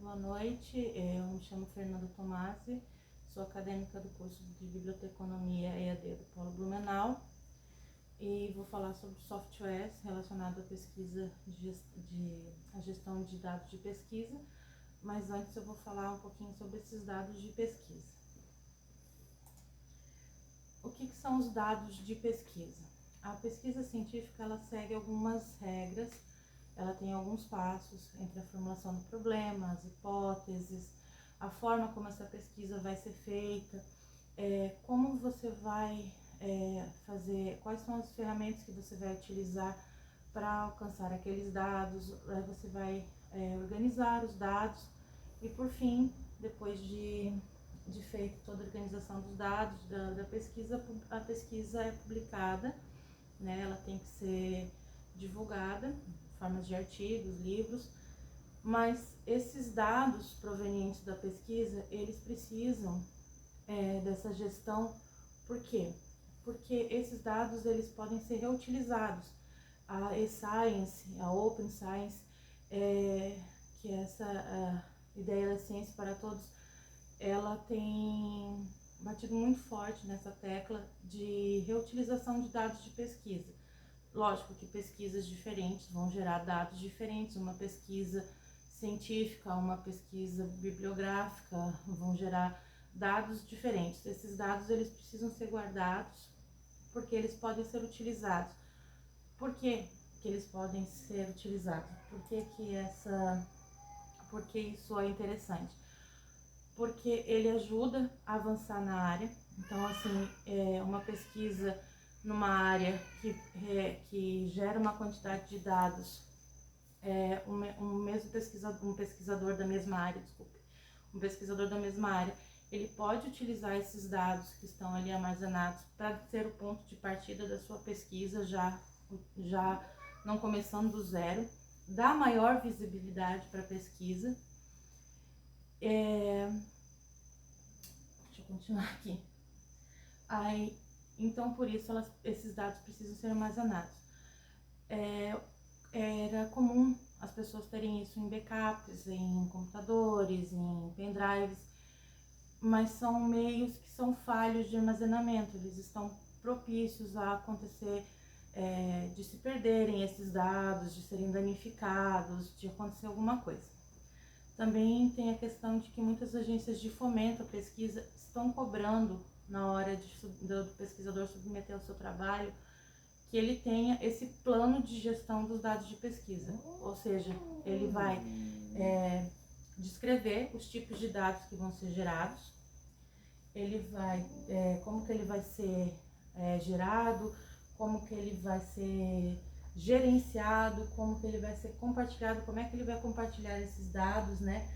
Boa noite, eu me chamo Fernanda Tomasi, sou acadêmica do curso de Biblioteconomia EAD do Polo Blumenau e vou falar sobre softwares relacionados à pesquisa à gestão de dados de pesquisa, mas antes eu vou falar um pouquinho sobre esses dados de pesquisa. O que são os dados de pesquisa? A pesquisa científica ela segue algumas regras. Ela tem alguns passos entre a formulação do problema, as hipóteses, a forma como essa pesquisa vai ser feita, como você vai fazer, quais são as ferramentas que você vai utilizar para alcançar aqueles dados, você vai organizar os dados e por fim, depois de feito toda a organização dos dados da pesquisa, a pesquisa é publicada, né? Ela tem que ser divulgada formas de artigos, livros, mas esses dados provenientes da pesquisa, eles precisam dessa gestão. Por quê? Porque esses dados eles podem ser reutilizados. A eScience, a Open Science, que é essa ideia da ciência para todos, ela tem batido muito forte nessa tecla de reutilização de dados de pesquisa. Lógico que pesquisas diferentes vão gerar dados diferentes, uma pesquisa científica, uma pesquisa bibliográfica vão gerar dados diferentes. Esses dados eles precisam ser guardados porque eles podem ser utilizados. Por que eles podem ser utilizados? Por que isso é interessante? Porque ele ajuda a avançar na área. Então, assim, uma pesquisa numa área que gera uma quantidade de dados, um pesquisador da mesma área, um pesquisador da mesma área, ele pode utilizar esses dados que estão ali armazenados para ser o ponto de partida da sua pesquisa, já não começando do zero, dá maior visibilidade para a pesquisa. Deixa eu continuar aqui. Então, por isso, esses dados precisam ser armazenados. Era comum as pessoas terem isso em backups, em computadores, em pendrives, mas são meios que são falhos de armazenamento, eles estão propícios a acontecer, de se perderem esses dados, de serem danificados, de acontecer alguma coisa. Também tem a questão de que muitas agências de fomento à pesquisa estão cobrando, na hora do pesquisador submeter o seu trabalho, que ele tenha esse plano de gestão dos dados de pesquisa. Ou seja, ele vai descrever os tipos de dados que vão ser gerados, ele vai, como que ele vai ser gerado, como que ele vai ser gerenciado, como que ele vai ser compartilhado, como é que ele vai compartilhar esses dados, né?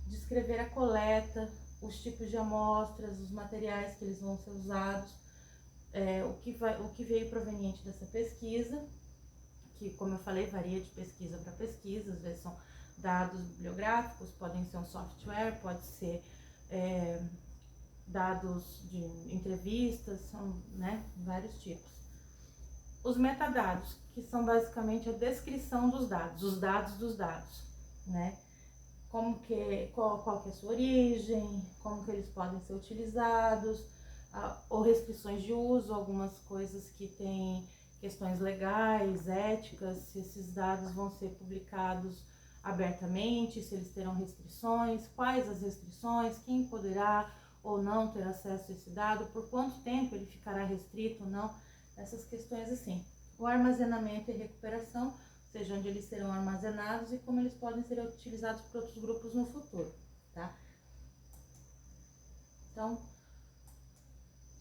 Descrever a coleta, os tipos de amostras, os materiais que eles vão ser usados, o que veio proveniente dessa pesquisa, que, como eu falei, varia de pesquisa para pesquisa, às vezes são dados bibliográficos, podem ser um software, pode ser dados de entrevistas, são, né, vários tipos. Os metadados, que são basicamente a descrição dos dados, os dados dos dados, né? Qual que é a sua origem, como que eles podem ser utilizados, ou restrições de uso, algumas coisas que têm questões legais, éticas, se esses dados vão ser publicados abertamente, se eles terão restrições, quais as restrições, quem poderá ou não ter acesso a esse dado, por quanto tempo ele ficará restrito ou não, essas questões assim. O armazenamento e recuperação, ou seja, onde eles serão armazenados e como eles podem ser utilizados por outros grupos no futuro, tá? Então,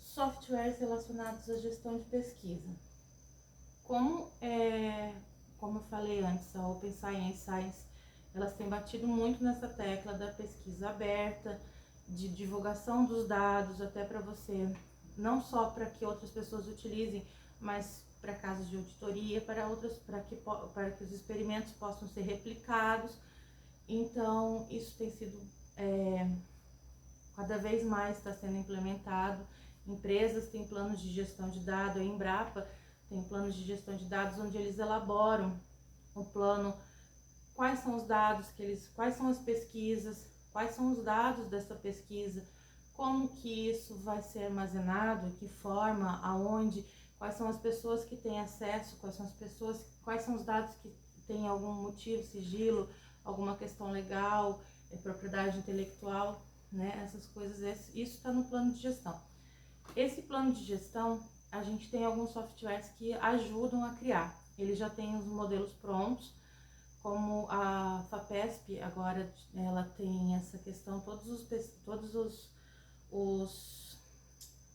softwares relacionados à gestão de pesquisa. Como eu falei antes, a Open Science, elas têm batido muito nessa tecla da pesquisa aberta, de divulgação dos dados, até para você, não só para que outras pessoas utilizem, mas para casos de auditoria, para que os experimentos possam ser replicados. Então, isso tem sido cada vez mais está sendo implementado. Empresas têm planos de gestão de dados, a Embrapa tem planos de gestão de dados onde eles elaboram o plano quais são os dados quais são as pesquisas, quais são os dados dessa pesquisa, como que isso vai ser armazenado, que forma, aonde, quais são as pessoas que têm acesso, quais são os dados que têm algum motivo, sigilo, alguma questão legal, propriedade intelectual, né? Essas coisas, isso está no plano de gestão. Esse plano de gestão, a gente tem alguns softwares que ajudam a criar. Ele já tem os modelos prontos, como a FAPESP, agora ela tem essa questão, todos os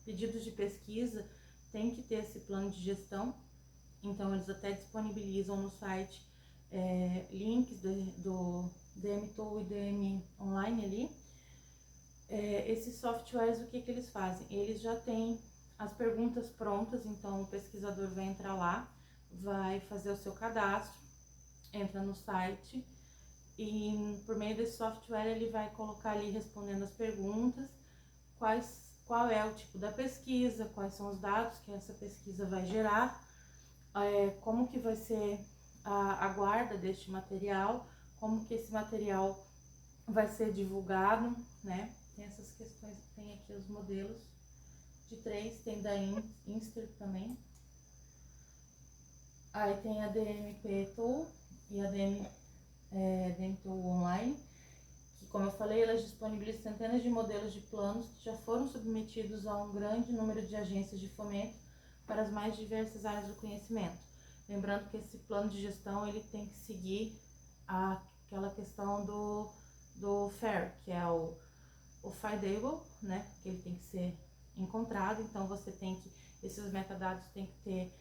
pedidos de pesquisa têm que ter esse plano de gestão, então eles até disponibilizam no site links do DMTool e DM Online ali. Esses softwares, o que eles fazem? Eles já têm as perguntas prontas, então o pesquisador vai entrar lá, vai fazer o seu cadastro, entra no site e por meio desse software ele vai colocar ali respondendo as perguntas, qual é o tipo da pesquisa, quais são os dados que essa pesquisa vai gerar, como que vai ser a guarda deste material, como que esse material vai ser divulgado, né? Tem essas questões, tem aqui os modelos de 3, tem da Inster também. Aí tem a DMP Tool e a DMTool Online, que, como eu falei, elas disponibilizam centenas de modelos de planos que já foram submetidos a um grande número de agências de fomento para as mais diversas áreas do conhecimento. Lembrando que esse plano de gestão ele tem que seguir aquela questão do FAIR, que é o findable, né? Que ele tem que ser encontrado, então você tem que, esses metadados tem que ter,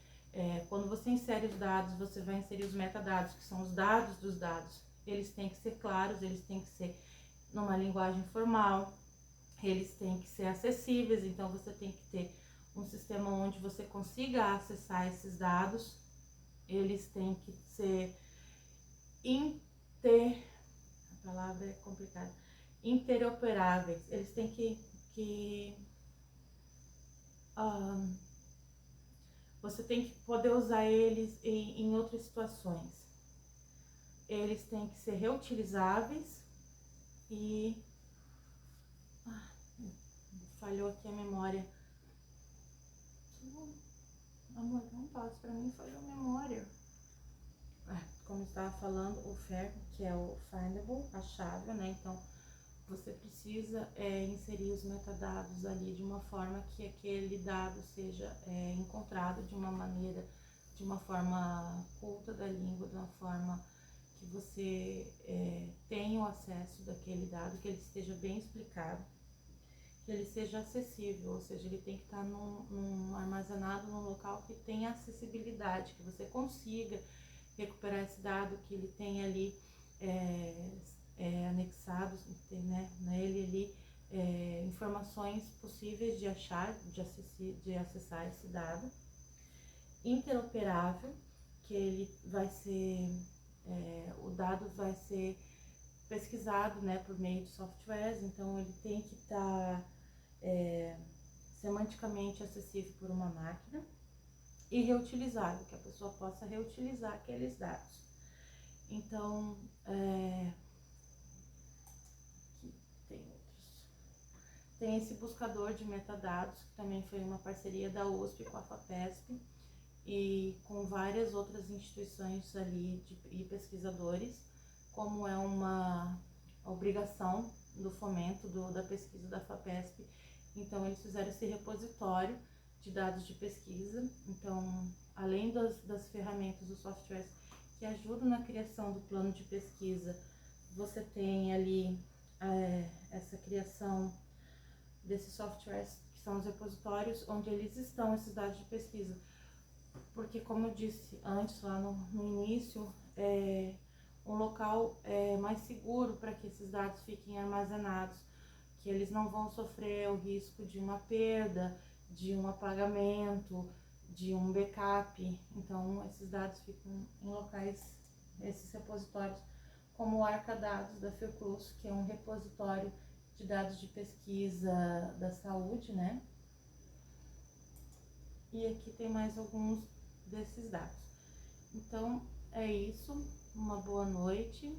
quando você insere os dados, você vai inserir os metadados, que são os dados dos dados, eles têm que ser claros, eles têm que ser numa linguagem formal, eles têm que ser acessíveis, então você tem que ter um sistema onde você consiga acessar esses dados, eles têm que ser a palavra é complicada, interoperáveis, eles têm você tem que poder usar eles em outras situações. Eles têm que ser reutilizáveis e... falhou aqui a memória. Amor, dá um passo pra mim, falhou a memória. Como eu estava falando, o FAIR, que é o Findable, achável, né? Então, você precisa inserir os metadados ali de uma forma que aquele dado seja encontrado de uma maneira, de uma forma culta da língua, de uma forma que você tenha o acesso daquele dado, que ele esteja bem explicado, que ele seja acessível, ou seja, ele tem que estar armazenado num local que tenha acessibilidade, que você consiga recuperar esse dado, que ele tenha ali anexados, né, nele ali informações possíveis de achar, de acessar esse dado. Interoperável, que ele vai ser, o dado vai ser pesquisado, né, por meio de softwares, então ele tem que estar semanticamente acessível por uma máquina e reutilizável, que a pessoa possa reutilizar aqueles dados. Então, tem esse buscador de metadados, que também foi uma parceria da USP com a FAPESP e com várias outras instituições ali e pesquisadores, como é uma obrigação do fomento da pesquisa da FAPESP. Então, eles fizeram esse repositório de dados de pesquisa. Então, além das ferramentas, dos softwares que ajudam na criação do plano de pesquisa, você tem ali essa criação desses softwares, que são os repositórios, onde eles estão, esses dados de pesquisa. Porque, como eu disse antes, lá no início, um local mais seguro para que esses dados fiquem armazenados, que eles não vão sofrer o risco de uma perda, de um apagamento, de um backup. Então, esses dados ficam em locais, esses repositórios, como o Arcadados da Fiocruz, que é um repositório de dados de pesquisa da saúde, né? E aqui tem mais alguns desses dados. Então, é isso. uma boa noite